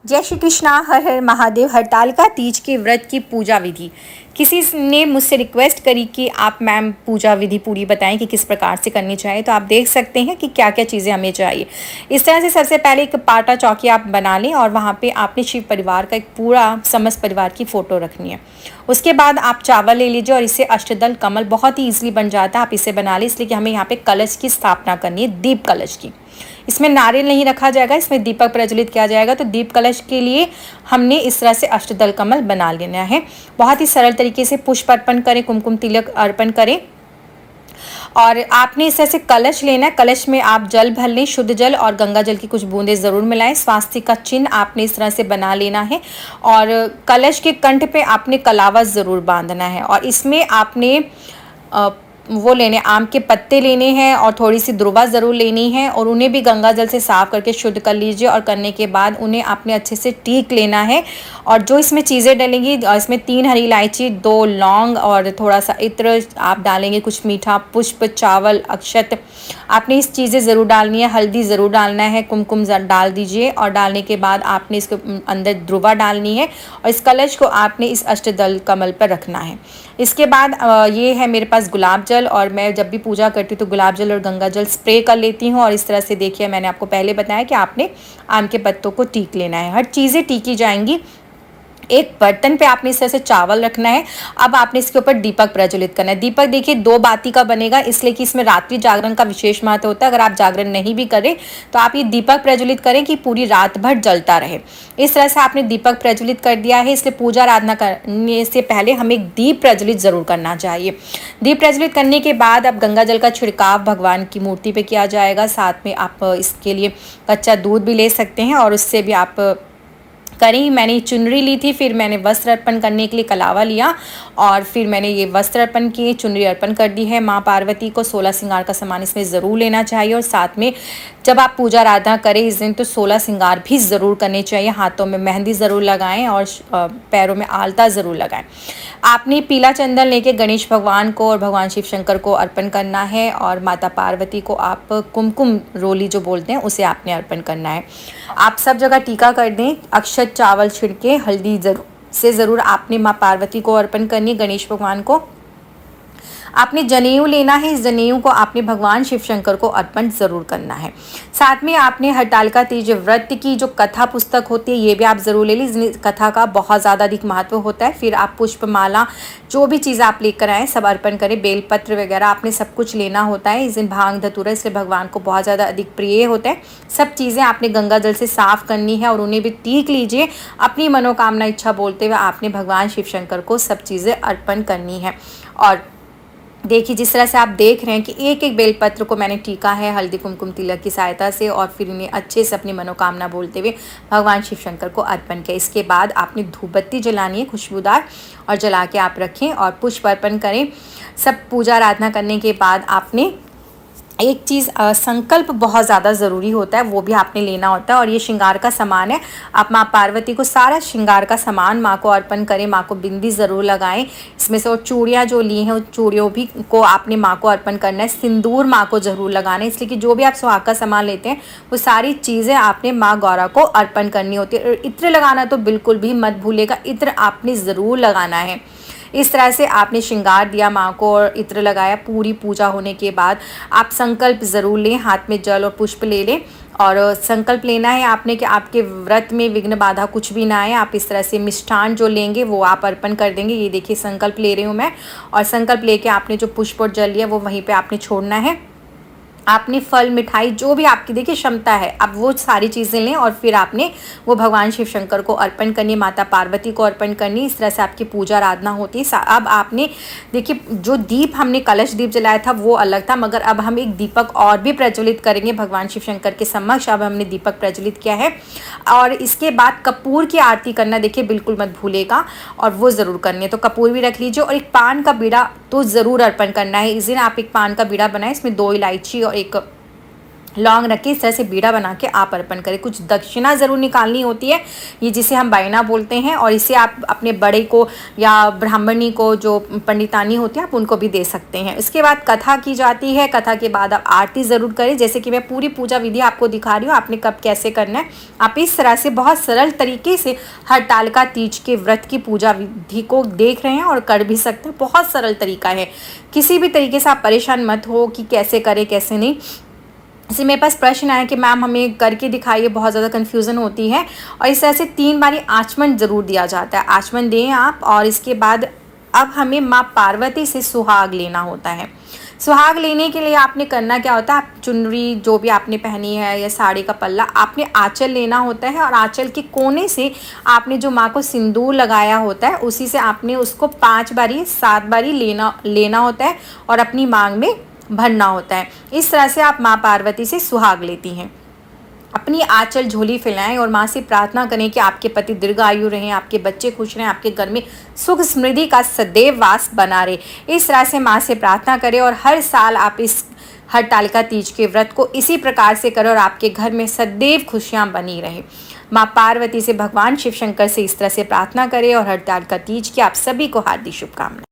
जय श्री कृष्णा। हर हर महादेव। हरतालिका तीज के व्रत की पूजा विधि। किसी ने मुझसे रिक्वेस्ट करी कि आप मैम पूजा विधि पूरी बताएं कि किस प्रकार से करनी चाहिए। तो आप देख सकते हैं कि क्या क्या चीज़ें हमें चाहिए। इस तरह से सबसे पहले एक पाटा चौकी आप बना लें और वहाँ पे आपने शिव परिवार का एक पूरा समस्त परिवार की फ़ोटो रखनी है। उसके बाद आप चावल ले लीजिए और इससे अष्टदल कमल बहुत ही ईजिली बन जाता है। आप इसे बना लें, इसलिए कि हमें यहाँ पे कलश की स्थापना करनी है, दीप कलश की। इसमें नारियल नहीं रखा जाएगा, इसमें दीपक प्रज्वलित किया जाएगा। तो दीप कलश के लिए हमने इस तरह से अष्टदल कमल बना लेना है। बहुत ही सरल तरीके से पुष्प अर्पण करें, कुमकुम तिलक अर्पण करें और आपने इस तरह से कलश लेना है। कलश में आप जल भर लें, शुद्ध जल और गंगा जल की कुछ बूंदें ज़रूर मिलाएं। स्वास्तिक का चिन्ह आपने इस तरह से बना लेना है और कलश के कंठ पे आपने कलावा ज़रूर बांधना है और इसमें आपने वो लेने आम के पत्ते लेने हैं और थोड़ी सी दुर्वा ज़रूर लेनी है और उन्हें भी गंगा जल से साफ़ करके शुद्ध कर लीजिए। और करने के बाद उन्हें आपने अच्छे से टीक लेना है और जो इसमें चीज़ें डलेंगी, इसमें 3 हरी इलायची, 2 लौंग और थोड़ा सा इत्र आप डालेंगे, कुछ मीठा, पुष्प, चावल, अक्षत, आपने इस चीज़ें ज़रूर डालनी है। हल्दी ज़रूर डालना है, कुमकुम डाल दीजिए और डालने के बाद आपने इसके अंदर दुर्वा डालनी है और इस कलश को आपने इस अष्टदल कमल पर रखना है। इसके बाद ये है मेरे पास गुलाब जल और मैं जब भी पूजा करती हूँ तो गुलाब जल और गंगा जल स्प्रे कर लेती हूँ। और इस तरह से देखिए, मैंने आपको पहले बताया कि आपने आम के पत्तों को टीक लेना है। हर चीज़ें टीकी जाएंगी। एक बर्तन पे आपने इस तरह से चावल रखना है। अब आपने इसके ऊपर दीपक प्रज्वलित करना है। दीपक देखिए 2 बाती का बनेगा, इसलिए कि इसमें रात्रि जागरण का विशेष महत्व होता है। अगर आप जागरण नहीं भी करें तो आप ये दीपक प्रज्वलित करें कि पूरी रात भर जलता रहे। इस तरह से आपने दीपक प्रज्वलित कर दिया है। इसलिए पूजा आराधना करने से पहले हमें एक दीप प्रज्वलित जरूर करना चाहिए। दीप प्रज्वलित करने के बाद अब गंगा जल का छिड़काव भगवान की मूर्ति पे किया जाएगा। साथ में आप इसके लिए कच्चा दूध भी ले सकते हैं और उससे भी आप करी। मैंने चुनरी ली थी, फिर मैंने वस्त्र अर्पण करने के लिए कलावा लिया और फिर मैंने ये वस्त्र अर्पण किए, चुनरी अर्पण कर दी है। माँ पार्वती को 16 श्रृंगार का सामान इसमें ज़रूर लेना चाहिए और साथ में जब आप पूजा आराधना करें इस दिन तो 16 श्रृंगार भी ज़रूर करने चाहिए। हाथों में मेहंदी ज़रूर लगाएं और पैरों में आलता ज़रूर लगाएं। आपने पीला चंदन लेके गणेश भगवान को और भगवान शिव शंकर को अर्पण करना है और माता पार्वती को आप कुमकुम रोली जो बोलते हैं उसे आपने अर्पण करना है। आप सब जगह टीका कर दें। अक्षत चावल छिड़के हल्दी ज़रूर आपने माँ पार्वती को अर्पण करनी है। गणेश भगवान को आपने जनेऊ लेना है। इस जनेऊ को आपने भगवान शिव शंकर को अर्पण ज़रूर करना है। साथ में आपने हरतालिका तीज व्रत की जो कथा पुस्तक होती है ये भी आप ज़रूर ले लीजिए। इस कथा का बहुत ज़्यादा अधिक महत्व होता है। फिर आप पुष्पमाला जो भी चीज़ आप लेकर आएँ सब अर्पण करें। बेलपत्र वगैरह आपने सब कुछ लेना होता है। इस दिन भांग धतूरा इसलिए भगवान को बहुत ज़्यादा अधिक प्रिय होता है। सब चीज़ें आपने गंगा जल से साफ़ करनी है और उन्हें भी टीक लीजिए। अपनी मनोकामना इच्छा बोलते हुए आपने भगवान शिव शंकर को सब चीज़ें अर्पण करनी है। और देखिए जिस तरह से आप देख रहे हैं कि एक एक बेलपत्र को मैंने टीका है हल्दी कुमकुम तिलक की सहायता से और फिर उन्हें अच्छे से अपनी मनोकामना बोलते हुए भगवान शिव शंकर को अर्पण किया। इसके बाद आपने धूप बत्ती जलानी है खुशबूदार और जला के आप रखें और पुष्प अर्पण करें। सब पूजा आराधना करने के बाद आपने एक चीज़ संकल्प बहुत ज़्यादा ज़रूरी होता है, वो भी आपने लेना होता है और ये श्रृंगार का सामान है। आप माँ पार्वती को सारा श्रृंगार का सामान माँ को अर्पण करें। माँ को बिंदी ज़रूर लगाएं। इसमें से और चूड़ियाँ जो ली हैं उन चूड़ियों भी को आपने माँ को अर्पण करना है। सिंदूर माँ को ज़रूर लगाना है, इसलिए कि जो भी आप सुहाग का सामान लेते हैं वो सारी चीज़ें आपने माँ गौरा को अर्पण करनी होती है। और इत्र लगाना तो बिल्कुल भी मत भूलेगा, इत्र आपने ज़रूर लगाना है। इस तरह से आपने श्रृंगार दिया माँ को और इत्र लगाया। पूरी पूजा होने के बाद आप संकल्प ज़रूर लें, हाथ में जल और पुष्प ले लें और संकल्प लेना है आपने कि आपके व्रत में विघ्न बाधा कुछ भी ना आए। आप इस तरह से मिष्ठान जो लेंगे वो आप अर्पण कर देंगे। ये देखिए संकल्प ले रही हूँ मैं और संकल्प लेके आपने जो पुष्प और जल लिया वो वहीं पर आपने छोड़ना है। आपने फल मिठाई जो भी आपकी देखिए क्षमता है अब वो सारी चीज़ें लें और फिर आपने वो भगवान शिव शंकर को अर्पण करनी, माता पार्वती को अर्पण करनी। इस तरह से आपकी पूजा आराधना होती है। अब आपने देखिए जो दीप हमने कलश दीप जलाया था वो अलग था, मगर अब हम एक दीपक और भी प्रज्वलित करेंगे भगवान शिव शंकर के समक्ष। अब हमने दीपक प्रज्वलित किया है और इसके बाद कपूर की आरती करना देखिए बिल्कुल मत भूलेगा और वो ज़रूर करनी है। तो कपूर भी रख लीजिए और एक पान का बीड़ा तो ज़रूर अर्पण करना है। इस दिन आप एक पान का बीड़ा बनाएं, इसमें 2 इलायची और एक लौंग रख के इस तरह से बीड़ा बना के आप अर्पण करें। कुछ दक्षिणा ज़रूर निकालनी होती है, ये जिसे हम बायना बोलते हैं, और इसे आप अपने बड़े को या ब्राह्मणी को, जो पंडितानी होती है, आप उनको भी दे सकते हैं। इसके बाद कथा की जाती है। कथा के बाद आप आरती ज़रूर करें। जैसे कि मैं पूरी पूजा विधि आपको दिखा रही हूँ, आपने कब कैसे करना है। आप इस तरह से बहुत सरल तरीके से हरतालिका तीज के व्रत की पूजा विधि को देख रहे हैं और कर भी सकते हैं। बहुत सरल तरीका है, किसी भी तरीके से आप परेशान मत हो कि कैसे करें कैसे नहीं। इसी मेरे पास प्रश्न आया कि मैम हमें करके दिखाइए, बहुत ज़्यादा कन्फ्यूज़न होती है। और इस तरह से 3 बारी आचमन ज़रूर दिया जाता है। आचमन दें आप, और इसके बाद अब हमें माँ पार्वती से सुहाग लेना होता है। सुहाग लेने के लिए आपने करना क्या होता है, आप चुनरी जो भी आपने पहनी है या साड़ी का पल्ला, आपने आंचल लेना होता है, और आंचल के कोने से आपने जो माँ को सिंदूर लगाया होता है, उसी से आपने उसको 5 बारी 7 बारी लेना होता है और अपनी मांग में भरना होता है। इस तरह से आप माँ पार्वती से सुहाग लेती हैं। अपनी आंचल झोली फैलाएं और माँ से प्रार्थना करें कि आपके पति दीर्घायु रहें, आपके बच्चे खुश रहें, आपके घर में सुख समृद्धि का सदैव वास बना रहे। इस तरह से माँ से प्रार्थना करें और हर साल आप इस हरतालिका तीज के व्रत को इसी प्रकार से करें और आपके घर में सदैव खुशियाँ बनी रहे। माँ पार्वती से, भगवान शिव शंकर से इस तरह से प्रार्थना करें और हरतालिका तीज की आप सभी को हार्दिक शुभकामनाएं।